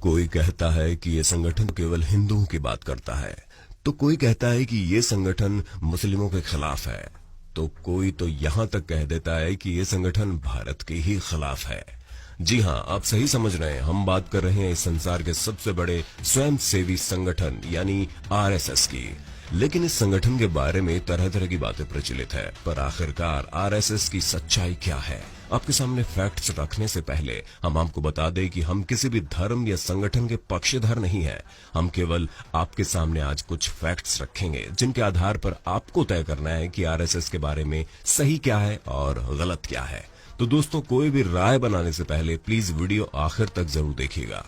कोई कहता है कि ये संगठन केवल हिंदुओं की बात करता है, तो कोई कहता है कि ये संगठन मुस्लिमों के खिलाफ है, तो कोई तो यहाँ तक कह देता है कि ये संगठन भारत के ही खिलाफ है। जी हाँ, आप सही समझ रहे हैं, हम बात कर रहे हैं इस संसार के सबसे बड़े स्वयंसेवी संगठन यानी आरएसएस की। लेकिन इस संगठन के बारे में तरह तरह की बातें प्रचलित है, पर आखिरकार आरएसएस की सच्चाई क्या है? आपके सामने फैक्ट्स रखने से पहले हम आपको बता दें कि हम किसी भी धर्म या संगठन के पक्षधर नहीं हैं। हम केवल आपके सामने आज कुछ फैक्ट्स रखेंगे जिनके आधार पर आपको तय करना है कि आरएसएस के बारे में सही क्या है और गलत क्या है। तो दोस्तों, कोई भी राय बनाने से पहले प्लीज वीडियो आखिर तक जरूर देखिएगा।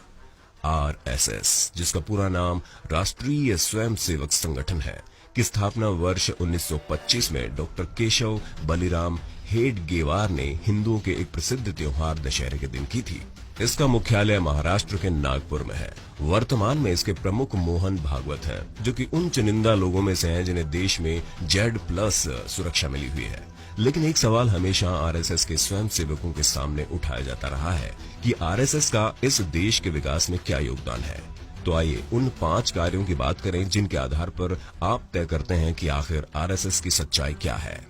आरएसएस, जिसका पूरा नाम राष्ट्रीय स्वयंसेवक संगठन है, की स्थापना वर्ष 1925 में डॉक्टर केशव बलिराम हेडगेवार ने हिंदुओं के एक प्रसिद्ध त्योहार दशहरे के दिन की थी। इसका मुख्यालय महाराष्ट्र के नागपुर में है। वर्तमान में इसके प्रमुख मोहन भागवत हैं, जो कि उन चुनिंदा लोगों में से हैं जिन्हें देश में Z+ सुरक्षा मिली हुई है। लेकिन एक सवाल हमेशा आरएसएस के स्वयंसेवकों के सामने उठाया जाता रहा है कि आरएसएस का इस देश के विकास में क्या योगदान है। तो आइए उन 5 कार्यों की बात करें जिनके आधार पर आप तय करते हैं कि आखिर आरएसएस की सच्चाई क्या है।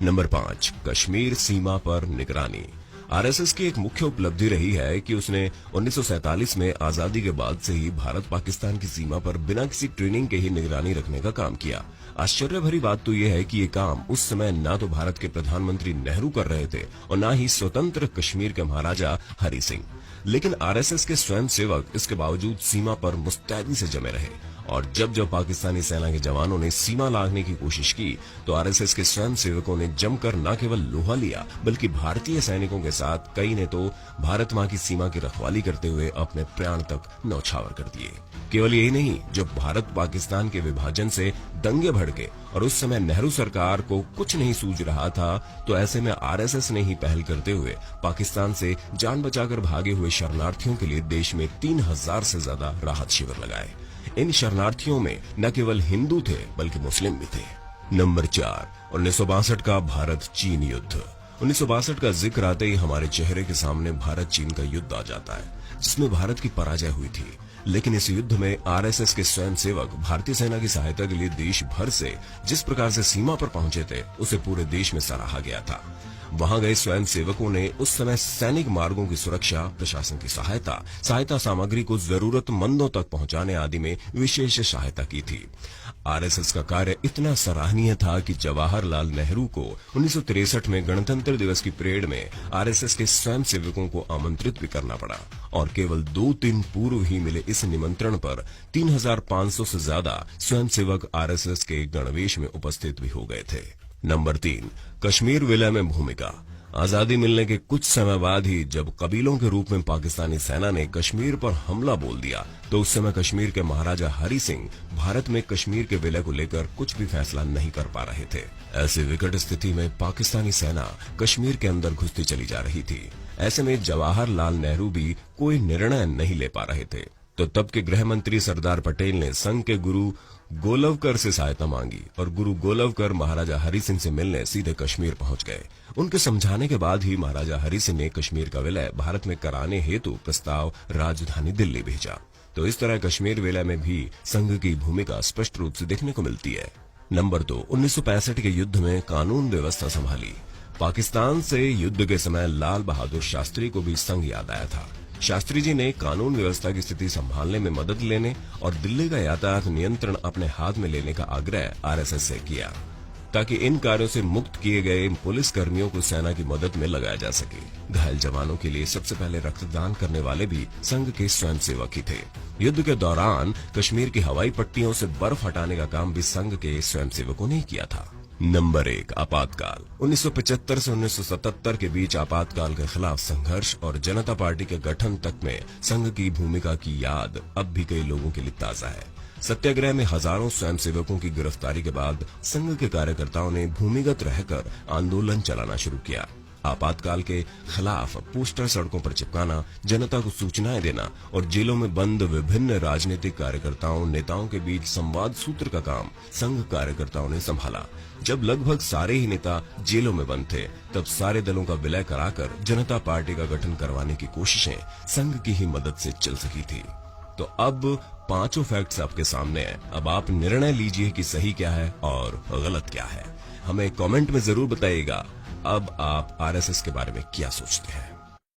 नंबर 5, कश्मीर सीमा पर निगरानी। आरएसएस की एक मुख्य उपलब्धि रही है कि उसने 1947 में आजादी के बाद से ही भारत पाकिस्तान की सीमा पर बिना किसी ट्रेनिंग के ही निगरानी रखने का काम किया। आश्चर्य भरी बात तो यह है कि ये काम उस समय ना तो भारत के प्रधानमंत्री नेहरू कर रहे थे और ना ही स्वतंत्र कश्मीर के महाराजा हरि सिंह। लेकिन आरएसएस के स्वयंसेवक इसके बावजूद सीमा पर मुस्तैदी से जमे रहे, और जब जब पाकिस्तानी सेना के जवानों ने सीमा लांघने की कोशिश की तो आरएसएस के स्वयंसेवकों ने जमकर न केवल लोहा लिया, बल्कि भारतीय सैनिकों के साथ कई ने तो भारत मां की सीमा की रखवाली करते हुए अपने प्राण तक न्यौछावर कर दिए। केवल यही नहीं, जब भारत पाकिस्तान के विभाजन से दंगे भड़के और उस समय नेहरू सरकार को कुछ नहीं सूझ रहा था, तो ऐसे में आरएसएस ने ही पहल करते हुए पाकिस्तान से जान बचाकर भागे हुए शरणार्थियों के लिए देश में 3000 से ज्यादा राहत शिविर लगाए। इन शरणार्थियों में न केवल हिंदू थे बल्कि मुस्लिम भी थे। नंबर 4, 1962 का भारत चीन युद्ध। 1962 का जिक्र आते ही हमारे चेहरे के सामने भारत चीन का युद्ध आ जाता है, जिसमें भारत की पराजय हुई थी। लेकिन इस युद्ध में आरएसएस के स्वयंसेवक भारतीय सेना की सहायता के लिए देश भर से जिस प्रकार से सीमा पर पहुंचे थे, उसे पूरे देश में सराहा गया था। वहां गए स्वयंसेवकों ने उस समय सैनिक मार्गों की सुरक्षा, प्रशासन की सहायता सामग्री को जरूरतमंदों तक पहुंचाने आदि में विशेष सहायता की थी। आरएसएस का कार्य इतना सराहनीय था कि जवाहरलाल नेहरू को 1963 में गणतंत्र दिवस की परेड में आरएसएस के स्वयंसेवकों को आमंत्रित भी करना पड़ा, और केवल 2 दिन पूर्व ही मिले इस निमंत्रण पर 3500 से ज्यादा स्वयंसेवक आरएसएस के गणवेश में उपस्थित भी हो गए थे। नंबर 3, कश्मीर विलय में भूमिका। आजादी मिलने के कुछ समय बाद ही जब कबीलों के रूप में पाकिस्तानी सेना ने कश्मीर पर हमला बोल दिया, तो उस समय कश्मीर के महाराजा हरि सिंह भारत में कश्मीर के विलय को लेकर कुछ भी फैसला नहीं कर पा रहे थे। ऐसी विकट स्थिति में पाकिस्तानी सेना कश्मीर के अंदर घुसती चली जा रही थी। ऐसे में जवाहरलाल नेहरू भी कोई निर्णय नहीं ले पा रहे थे। तो तब के गृह मंत्री सरदार पटेल ने संघ के गुरु गोलवकर से सहायता मांगी, और गुरु गोलवकर महाराजा हरि सिंह से मिलने सीधे कश्मीर पहुंच गए। उनके समझाने के बाद ही महाराजा हरि सिंह ने कश्मीर का विलय भारत में कराने हेतु प्रस्ताव राजधानी दिल्ली भेजा। तो इस तरह कश्मीर विलय में भी संघ की भूमिका स्पष्ट रूप से देखने को मिलती है। नंबर 2, 1965 के युद्ध में कानून व्यवस्था संभाली। पाकिस्तान से युद्ध के समय लाल बहादुर शास्त्री को भी संघ याद आया था। शास्त्री जी ने कानून व्यवस्था की स्थिति संभालने में मदद लेने और दिल्ली का यातायात नियंत्रण अपने हाथ में लेने का आग्रह आरएसएस से किया, ताकि इन कार्यों से मुक्त किए गए पुलिस कर्मियों को सेना की मदद में लगाया जा सके। घायल जवानों के लिए सबसे पहले रक्तदान करने वाले भी संघ के स्वयंसेवक ही थे। युद्ध के दौरान कश्मीर की हवाई पट्टियों से बर्फ हटाने का काम भी संघ के स्वयंसेवकों ने किया था। नंबर 1, आपातकाल। 1975 से 1977 के बीच आपातकाल के खिलाफ संघर्ष और जनता पार्टी के गठन तक में संघ की भूमिका की याद अब भी कई लोगों के लिए ताजा है। सत्याग्रह में हजारों स्वयंसेवकों की गिरफ्तारी के बाद संघ के कार्यकर्ताओं ने भूमिगत रहकर आंदोलन चलाना शुरू किया। आपातकाल के खिलाफ पोस्टर सड़कों पर चिपकाना, जनता को सूचनाएं देना और जेलों में बंद विभिन्न राजनीतिक कार्यकर्ताओं नेताओं के बीच संवाद सूत्र का काम संघ कार्यकर्ताओं ने संभाला। जब लगभग सारे ही नेता जेलों में बंद थे, तब सारे दलों का विलय कराकर जनता पार्टी का गठन करवाने की कोशिशें संघ की ही मदद से चल सकी थी। तो अब पांचों फैक्ट्स आपके सामने हैं। अब आप निर्णय लीजिए कि सही क्या है और गलत क्या है। हमें कमेंट में जरूर बताइएगा अब आप आरएसएस के बारे में क्या सोचते हैं।